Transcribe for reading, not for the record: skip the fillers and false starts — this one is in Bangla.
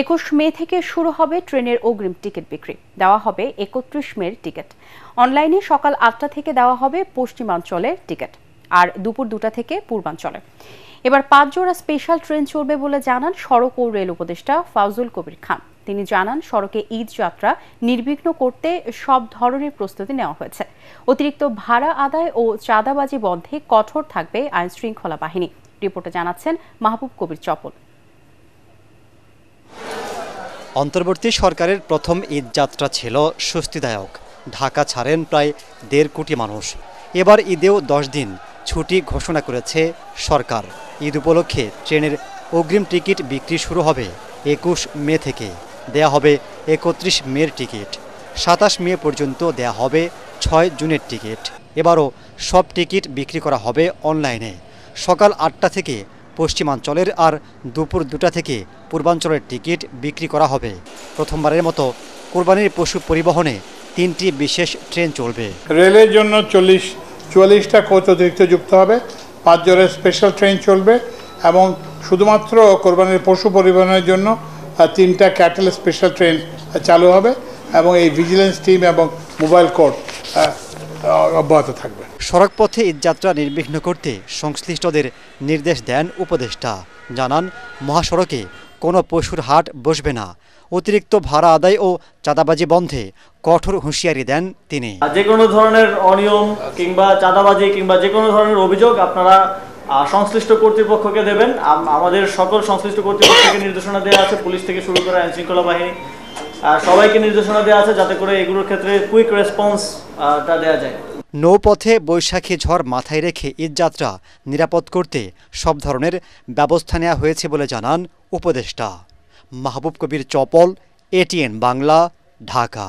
21 মে থেকে শুরু হবে ট্রেনের অগ্রিম টিকিট বিক্রি। দেওয়া হবে 31 মের টিকিট। অনলাইনে সকাল 8টা থেকে দেওয়া হবে পশ্চিমাঞ্চলের টিকিট, আর দুপুর 2টা থেকে পূর্বাঞ্চলে। এবার 5 জোড়া স্পেশাল ট্রেন চলবে বলে জানান সড়ক ও রেল উপদেষ্টা ফাউজুল কবির খান। তিনি জানান, সড়কে ঈদ যাত্রা নির্বিঘ্ন করতে সব ধরনের প্রস্তুতি নেওয়া হয়েছে। অতিরিক্ত ভাড়া আদায় ও চাঁদাবাজি বন্ধে কঠোর থাকবে আইন শৃঙ্খলা বাহিনী। রিপোর্টে জানাচ্ছেন মাহবুব কবির চপল। অন্তর্বর্তী সরকারের প্রথম ঈদ যাত্রা ছিল স্বস্তিদায়ক। ঢাকা ছাড়েন প্রায় 1.5 কোটি মানুষ। এবার ঈদেও 10 দিন ছুটি ঘোষণা করেছে সরকার। ঈদ উপলক্ষে ট্রেনের অগ্রিম টিকিট বিক্রি শুরু হবে 21 মে থেকে। দেয়া হবে 31 মের টিকিট। 27 মে পর্যন্ত দেয়া হবে 6 জুনের টিকিট। এবারও সব টিকিট বিক্রি করা হবে অনলাইনে। সকাল 8টা থেকে পশ্চিমাঞ্চলের আর দুপুর 2টা থেকে পূর্বাঞ্চলের টিকিট বিক্রি করা হবে। প্রথমবারের মতো কোরবানির পশু পরিবহনে 3টি বিশেষ ট্রেন চলবে। রেলের জন্য 44টা কোচ অতিরিক্ত যুক্ত হবে, 5 জোড়া স্পেশাল ট্রেন চলবে এবং শুধুমাত্র কোরবানির পশু পরিবহনের জন্য 3টা ক্যাটেল স্পেশাল ট্রেন চালু হবে এবং এই ভিজিলেন্স টিম এবং মোবাইল কোর্ট অব্যাহত থাকবে। সড়কপথে ঈদযাত্রা নির্বিঘ্ন করতে সংশ্লিষ্টদের নির্দেশ দেন উপদেষ্টা। জানান, মহাসড়কে কোনো পশুর হাট বসবে না। অতিরিক্ত ভাড়া আদায় ও চাঁদাবাজি বন্ধে কঠোর হুঁশিয়ারি দেন তিনি। যে কোনো ধরনের অনিয়ম কিংবা চাঁদাবাজি কিংবা যে কোনো ধরনের অভিযোগ আপনারা সংশ্লিষ্ট কর্তৃপক্ষকে দেবেন। আমাদের সকল সংশ্লিষ্ট কর্তৃপক্ষকে নির্দেশনা দেওয়া আছে, পুলিশ থেকে শুরু করে আইন শৃঙ্খলা বাহিনী সবাইকে নির্দেশনা দেওয়া আছে যাতে করে এগুলোর ক্ষেত্রে কুইক রেসপন্সটা দেওয়া যায়। নৌপথে বৈশাখী ঝড় মাথায় রেখে ঈদযাত্রা নিরাপদ করতে সব ধরনের ব্যবস্থা নেওয়া হয়েছে বলে জানান উপদেষ্টা। মাহবুব কবির চপল, ATN বাংলা, ঢাকা।